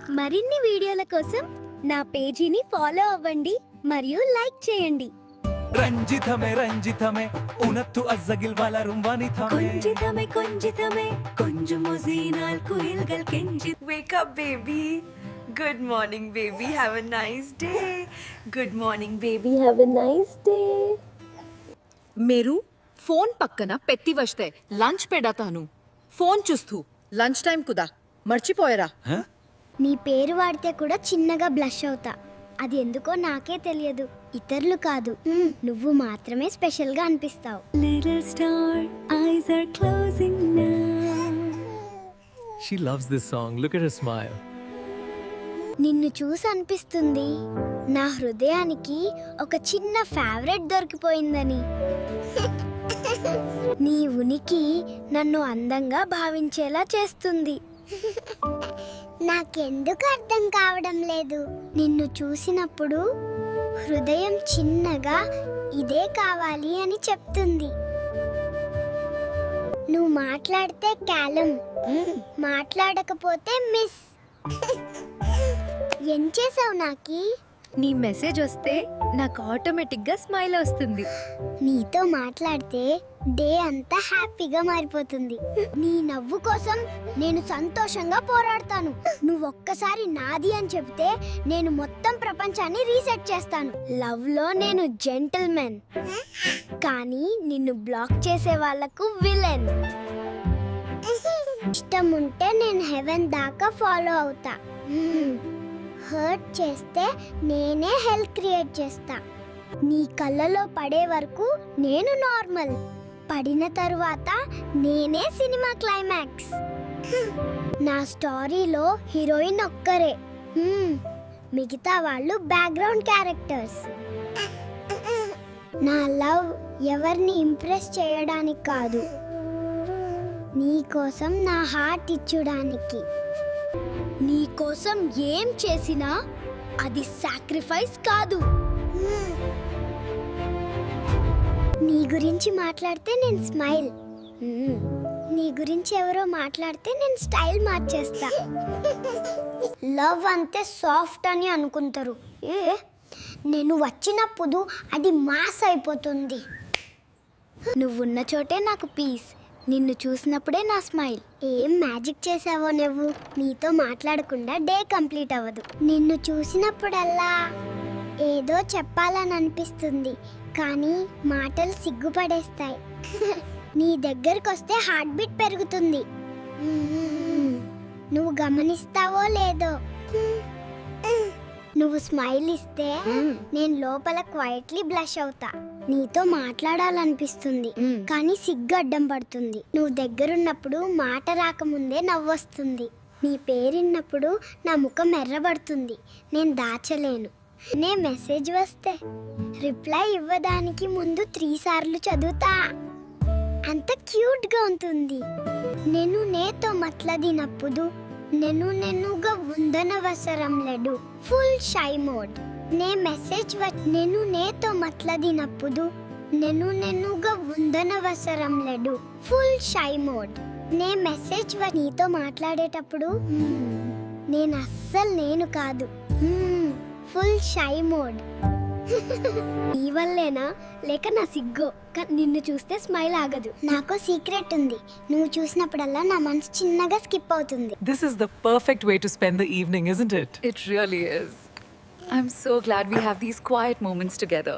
మరిన్ని వీడియోల కోసం నా పేజీని ఫాలో అవ్వండి మరియు లైక్ చేయండి. రంజితమే రంజితమే ഉനത്തു അസഗിൽ വളരും വനിതമേ കൊഞ്ചിതമേ കൊഞ്ചിതമേ കൊഞ്ചുമൊസീനാൽ കുയിൽകൾ കെഞ്ചി. Wake up baby. Good morning baby. Have a nice day. Good morning baby. Have a nice day. Meru phone పక్కన పెట్టి వస్తే లంచ్ పెడతాను. ఫోన్ చూస్తూ లంచ్ టైం కుదా మర్చిపోయారా? నీ పేరు వాడితే కూడా చిన్నగా బ్లష్ అవుతా. అది ఎందుకో నాకే తెలియదు, ఇతరులు కాదు, నువ్వు మాత్రమే స్పెషల్ గా అనిపిస్తావు. Little star eyes are closing now. She loves this song. Look at her smile. నిన్ను చూసి అనిపిస్తుంది నా హృదయానికి ఒక చిన్న ఫేవరెట్ దొరికిపోయిందని. నీ ఉనికి నన్ను అందంగా భావించేలా చేస్తుంది. నాకెందుకు అర్థం కావడం లేదు. నిన్ను చూసినప్పుడు హృదయం చిన్నగా ఇదే కావాలి అని చెప్తుంది. నువ్వు మాట్లాడితే క్యాలం, మాట్లాడకపోతే మిస్. ఏం చేసావు నాకి? నీ మెసేజ్ వస్తే నాకు ఆటోమేటిక్ గా స్మైల్ వస్తుంది. నీతో మాట్లాడితే డే అంతా హ్యాపీగా మారిపోతుంది. నీ నవ్వు కోసం నేను సంతోషంగా పోరాడతాను. నువ్వు ఒక్కసారి నాది అని చెప్తే నేను మొత్తం ప్రపంచాన్ని రీసెట్ చేస్తాను. లవ్ లో నేను జెంటిల్మెన్, కానీ నిన్ను బ్లాక్ చేసే వాళ్ళకు విలన్. ఇష్టం ఉంటే నేను హెవెన్ దాకా ఫాలో అవుతా. హర్ట్ చేస్తే నేనే హెల్ క్రియేట్ చేస్తా. నీ కళ్ళలో పడే వరకు నేను నార్మల్, పడిన తరువాత నేనే సినిమా క్లైమాక్స్. నా స్టోరీలో హీరోయిన్ ఒక్కరే, మిగతా వాళ్ళు బ్యాక్గ్రౌండ్ క్యారెక్టర్స్. నా లవ్ ఎవరిని ఇంప్రెస్ చేయడానికి కాదు, నీ కోసం నా హార్ట్ ఇచ్చడానికి. నీ కోసం ఏం చేసినా అది సాక్రిఫైస్ కాదు. నీ గురించి మాట్లాడితే నేను స్మైల్, నీ గురించి ఎవరో మాట్లాడితే నేను స్టైల్ మార్చేస్తా. లవ్ అంతే సాఫ్ట్ అని అనుకుంటారు, నేను వచ్చినప్పుడు అది మాస్ అయిపోతుంది. నువ్వున్న చోటే నాకు పీస్, నిన్ను చూసినప్పుడే నా స్మైల్. ఏం మ్యాజిక్ చేసావో నువ్వు. నీతో మాట్లాడకుండా డే కంప్లీట్ అవ్వదు. నిన్ను చూసినప్పుడల్లా ఏదో చెప్పాలని అనిపిస్తుంది, కానీ మాటలు సిగ్గుపడేస్తాయి. నీ దగ్గరకు వస్తే హార్ట్ బీట్ పెరుగుతుంది. నువ్వు గమనిస్తావో లేదో, నువ్వు స్మైల్ ఇస్తే నేను లోపల క్వైట్లీ బ్లష్ అవుతా. నీతో మాట్లాడాలనిపిస్తుంది, కానీ సిగ్గు అడ్డం పడుతుంది. నువ్వు దగ్గరున్నప్పుడు మాట రాకముందే నవ్వొస్తుంది. నీ పేరున్నప్పుడు నా ముఖం ఎర్రబడుతుంది, నేను దాచలేను. నే మెసేజ్ వస్తే రిప్లై ఇవ్వడానికి ముందు 3 సార్లు చదువుతా. అంత క్యూట్గా ఉంటుంది. నేను నేతో మట్లాడినప్పుడు నెన్నుగా ఉందనవసరం లేడు, ఫుల్ షై మోడ్. నే మెసేజ్ నేను నేతో మట్లాడినప్పుడు నెన్నుగా ఉందనవసరం లేడు, ఫుల్ షై మోడ్. నే మెసేజ్ నీతో మాట్లాడేటప్పుడు నేను అస్సలు నేను కాదు, ఫుల్ షై మోడ్. నీ వల్లేనా లేక నా సిగ్గో, నిన్ను చూస్తే స్మైల్ ఆగదు. నాకో సీక్రెట్ ఉంది, నువ్వు చూసినప్పుడల్లా నా మనసు చిన్నగా స్కిప్ అవుతుంది. This is the perfect way to spend the evening, isn't it? It really is. I'm so glad we have these quiet moments together.